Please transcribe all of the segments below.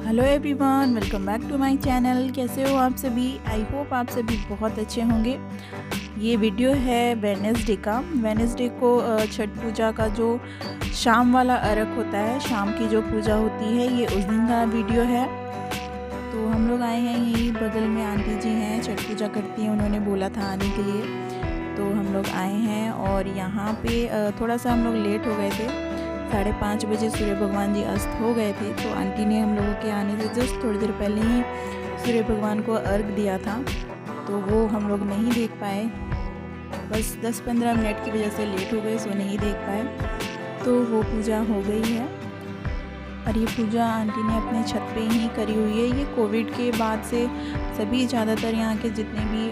Hello everyone, welcome back to my channel. कैसे हो आप सभी? आई होप आप सभी बहुत अच्छे होंगे। ये वीडियो है वेडनेसडे का। वेडनेसडे को छठ पूजा का जो शाम वाला अर्घ होता है, शाम की जो पूजा होती है, ये उस दिन का वीडियो है। तो हम लोग आए हैं, यही बगल में आंटी जी हैं, छठ पूजा करती हैं, उन्होंने बोला था आने के लिए, तो हम लोग आए हैं। और यहाँ पे थोड़ा सा हम लोग लेट हो गए थे, 5:30 बजे सूर्य भगवान जी अस्त हो गए थे। तो आंटी ने हम लोगों के आने से जस्ट थोड़ी देर पहले ही सूर्य भगवान को अर्घ दिया था, तो वो हम लोग नहीं देख पाए। बस 10-15 मिनट की वजह से लेट हो गए, सो नहीं देख पाए। तो वो पूजा हो गई है। और ये पूजा आंटी ने अपने छत पे ही करी हुई है। ये कोविड के बाद से सभी ज़्यादातर यहाँ के जितने भी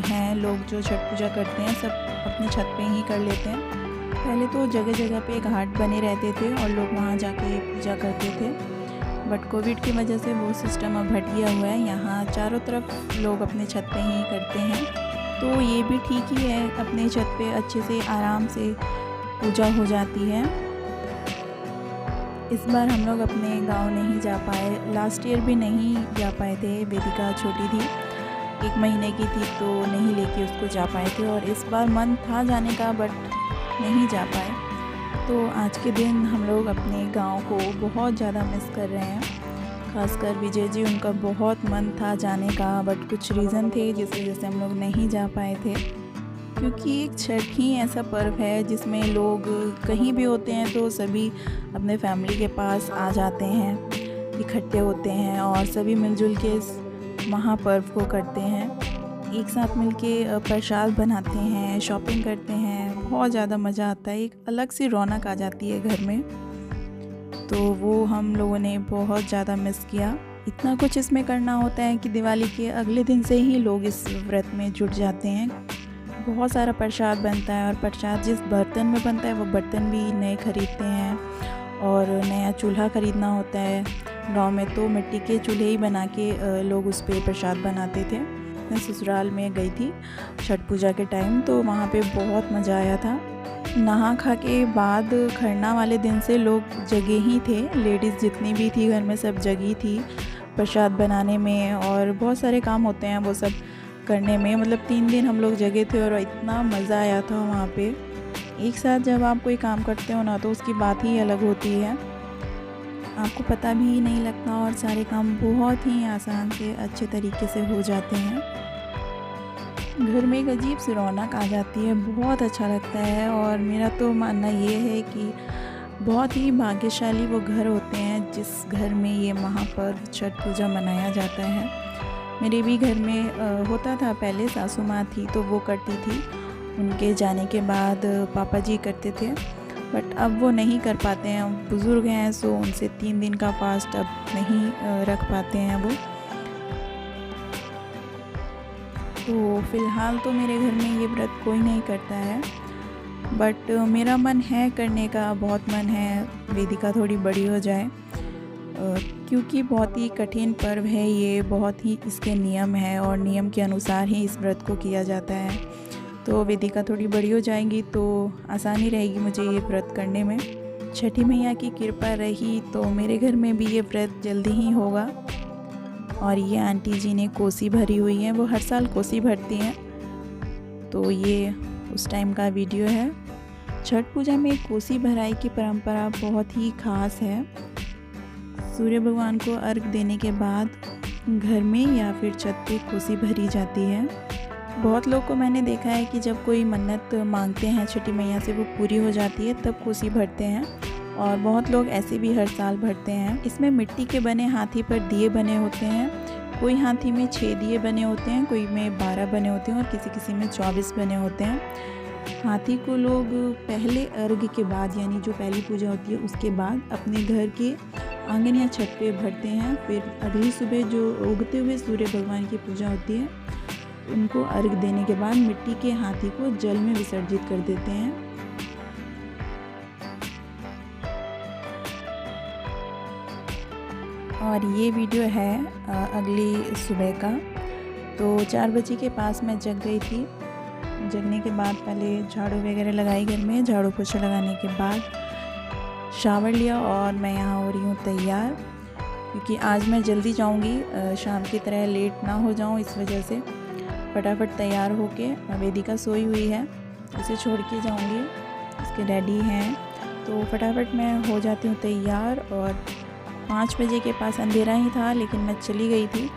हैं लोग जो छठ पूजा करते हैं, सब अपने छत पे ही कर लेते हैं। पहले तो जगह जगह पे घाट बने रहते थे और लोग वहाँ जाके पूजा करते थे, बट कोविड की वजह से वो सिस्टम अब हट गया हुआ है। यहाँ चारों तरफ लोग अपने छत पे ही करते हैं, तो ये भी ठीक ही है। अपने छत पे अच्छे से आराम से पूजा हो जाती है। इस बार हम लोग अपने गांव नहीं जा पाए, लास्ट ईयर भी नहीं जा पाए थे। वेदिका छोटी थी, 1 महीने की थी, तो नहीं लेके उसको जा पाए थे। और इस बार मन था जाने का, बट नहीं जा पाए। तो आज के दिन हम लोग अपने गांव को बहुत ज़्यादा मिस कर रहे हैं, खासकर विजय जी। उनका बहुत मन था जाने का, बट कुछ रीज़न थे जिस वजह से हम लोग नहीं जा पाए थे। क्योंकि एक छठ ही ऐसा पर्व है जिसमें लोग कहीं भी होते हैं तो सभी अपने फैमिली के पास आ जाते हैं, इकट्ठे होते हैं और सभी मिलजुल के इस महापर्व को करते हैं। एक साथ मिलके प्रसाद बनाते हैं, शॉपिंग करते हैं, बहुत ज़्यादा मज़ा आता है। एक अलग सी रौनक आ जाती है घर में, तो वो हम लोगों ने बहुत ज़्यादा मिस किया। इतना कुछ इसमें करना होता है कि दिवाली के अगले दिन से ही लोग इस व्रत में जुट जाते हैं। बहुत सारा प्रसाद बनता है और प्रसाद जिस बर्तन में बनता है वो बर्तन भी नए खरीदते हैं और नया चूल्हा ख़रीदना होता है। गांव में तो मिट्टी के चूल्हे ही बना के लोग उस पर प्रसाद बनाते थे। मैं ससुराल में गई थी छठ पूजा के टाइम, तो वहाँ पे बहुत मज़ा आया था। नहा खा के बाद खरना वाले दिन से लोग जगे ही थे, लेडीज़ जितनी भी थी घर में सब जगी थी प्रसाद बनाने में, और बहुत सारे काम होते हैं वो सब करने में। मतलब 3 दिन हम लोग जगे थे और इतना मज़ा आया था वहाँ पे। एक साथ जब आप कोई काम करते हो ना, तो उसकी बात ही अलग होती है, आपको पता भी नहीं लगता और सारे काम बहुत ही आसान से अच्छे तरीके से हो जाते हैं। घर में एक अजीब सी रौनक आ जाती है, बहुत अच्छा लगता है। और मेरा तो मानना ये है कि बहुत ही भाग्यशाली वो घर होते हैं जिस घर में ये महापर्व छठ पूजा मनाया जाता है। मेरे भी घर में होता था पहले, सासू माँ थी तो वो करती थी, उनके जाने के बाद पापा जी करते थे, बट अब वो नहीं कर पाते हैं, बुज़ुर्ग हैं, सो उनसे 3 दिन का फास्ट अब नहीं रख पाते हैं वो। तो फ़िलहाल तो मेरे घर में ये व्रत कोई नहीं करता है, बट मेरा मन है करने का, बहुत मन है। वेदिका थोड़ी बड़ी हो जाए, क्योंकि बहुत ही कठिन पर्व है ये, बहुत ही इसके नियम है और नियम के अनुसार ही इस व्रत को किया जाता है। तो वेदिका थोड़ी बड़ी हो जाएंगी तो आसानी रहेगी मुझे ये व्रत करने में। छठी मैया की कृपा रही तो मेरे घर में भी ये व्रत जल्दी ही होगा। और ये आंटी जी ने कोसी भरी हुई है, वो हर साल कोसी भरती हैं, तो ये उस टाइम का वीडियो है। छठ पूजा में कोसी भराई की परंपरा बहुत ही ख़ास है। सूर्य भगवान को अर्घ देने के बाद घर में या फिर छत पे कोसी भरी जाती है। बहुत लोग को मैंने देखा है कि जब कोई मन्नत मांगते हैं छठी मैया से, वो पूरी हो जाती है तब कोसी भरते हैं, और बहुत लोग ऐसे भी हर साल भरते हैं। इसमें मिट्टी के बने हाथी पर दिए बने होते हैं। कोई हाथी में 6 दिए बने होते हैं, कोई में 12 बने होते हैं और किसी किसी में 24 बने होते हैं। हाथी को लोग पहले अर्घ के बाद, यानी जो पहली पूजा होती है उसके बाद, अपने घर के आंगन या छत पे भरते हैं। फिर अगली सुबह जो उगते हुए सूर्य भगवान की पूजा होती है, उनको अर्घ देने के बाद मिट्टी के हाथी को जल में विसर्जित कर देते हैं। और ये वीडियो है अगली सुबह का। तो 4 बजे के पास मैं जग गई थी। जगने के बाद पहले झाड़ू वगैरह लगाई घर में, झाड़ू पोछा लगाने के बाद शावर लिया और मैं यहाँ हो रही हूँ तैयार। क्योंकि आज मैं जल्दी जाऊंगी, शाम की तरह लेट ना हो जाऊं, इस वजह से फटाफट तैयार होके वेदिका सोई हुई है, उसे छोड़ के जाऊंगी। उसके डैडी हैं, तो फटाफट मैं हो जाती हूँ तैयार। और 5 बजे के पास अंधेरा ही था, लेकिन मैं चली गई थी।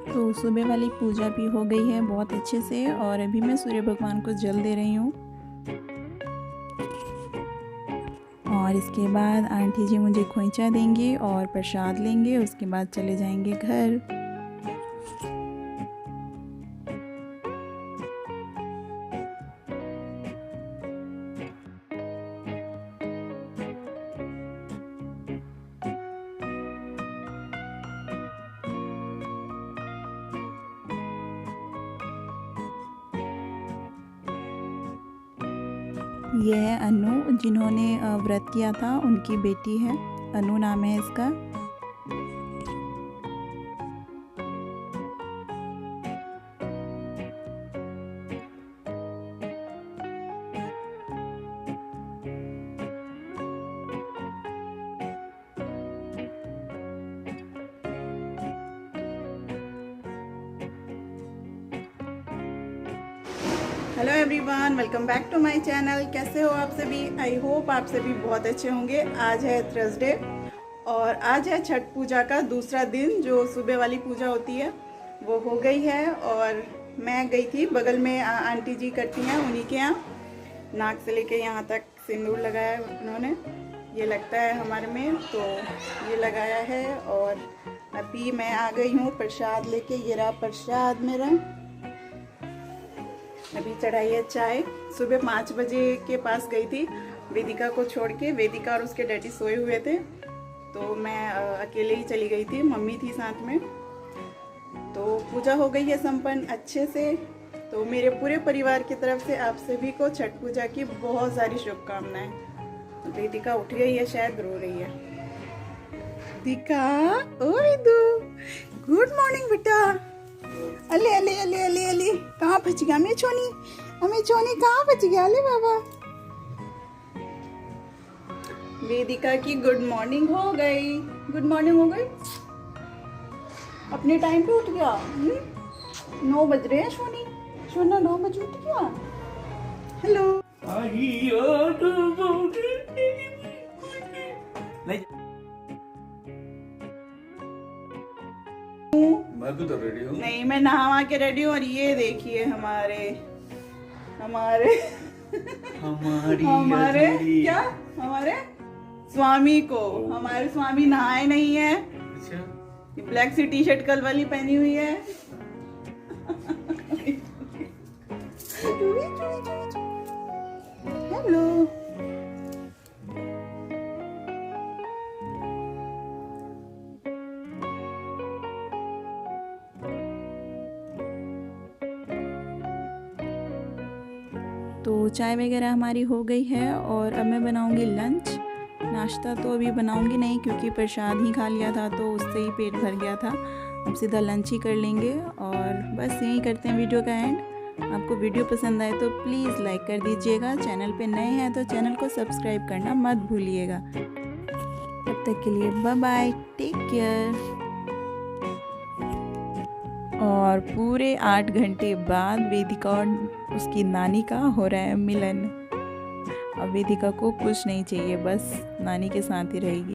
तो सुबह वाली पूजा भी हो गई है बहुत अच्छे से, और अभी मैं सूर्य भगवान को जल दे रही हूँ। और इसके बाद आंटी जी मुझे खोइंचा देंगे और प्रसाद लेंगे, उसके बाद चले जाएंगे घर। ये है अनु, जिन्होंने व्रत किया था, उनकी बेटी है। अनु नाम है इसका। Hello everyone, welcome back to my channel. कैसे हो आप सभी? आई होप आप सभी बहुत अच्छे होंगे। आज है थर्सडे और आज है छठ पूजा का दूसरा दिन। जो सुबह वाली पूजा होती है वो हो गई है और मैं गई थी बगल में आंटी जी करती हैं, उन्हीं के यहाँ नाक से लेके यहाँ तक सिंदूर लगाया उन्होंने। ये लगता है हमारे में, तो ये लगाया है और अभी मैं आ गई हूँ प्रसाद लेके। ये रहा प्रसाद मेरा। अभी चढ़ाई है चाय। सुबह 5 बजे के पास गई थी वेदिका को छोड़ के। वेदिका और उसके डैडी सोए हुए थे तो मैं अकेले ही चली गई थी, मम्मी थी साथ में। तो पूजा हो गई है संपन्न अच्छे से। तो मेरे पूरे परिवार की तरफ से आप सभी को छठ पूजा की बहुत सारी शुभकामनाएं। वेदिका उठ गई है, शायद रो रही है। दिका, ओ विदु, गुड मॉर्निंग बेटा। अले अले अले अले अले, कहाँ बच गया हमें छोनी कहाँ बच गया? अले बाबा। वेदिका की गुड मॉर्निंग हो गई। गुड मॉर्निंग हो गई, अपने टाइम पे उठ गया। 9 बज रहे हैं सोना 9 बजे उठ गया। हेलो। मैं भी तो रेडी हूँ। नहीं, मैं नहा के रेडी हूँ। और ये देखिए हमारे क्या, हमारे स्वामी को, हमारे स्वामी नहाए नहीं है। अच्छा, ब्लैक सी टी शर्ट कल वाली पहनी हुई है। हेलो। तो चाय वगैरह हमारी हो गई है और अब मैं बनाऊंगी लंच। नाश्ता तो अभी बनाऊंगी नहीं क्योंकि प्रसाद ही खा लिया था तो उससे ही पेट भर गया था। अब सीधा लंच ही कर लेंगे और बस यही करते हैं वीडियो का एंड। आपको वीडियो पसंद आए तो प्लीज़ लाइक कर दीजिएगा। चैनल पे नए हैं तो चैनल को सब्सक्राइब करना मत भूलिएगा। तब तक के लिए बाय बाय, टेक केयर। और पूरे 8 घंटे बाद वेदिका और उसकी नानी का हो रहा है मिलन। अब वेदिका को कुछ नहीं चाहिए, बस नानी के साथ ही रहेगी।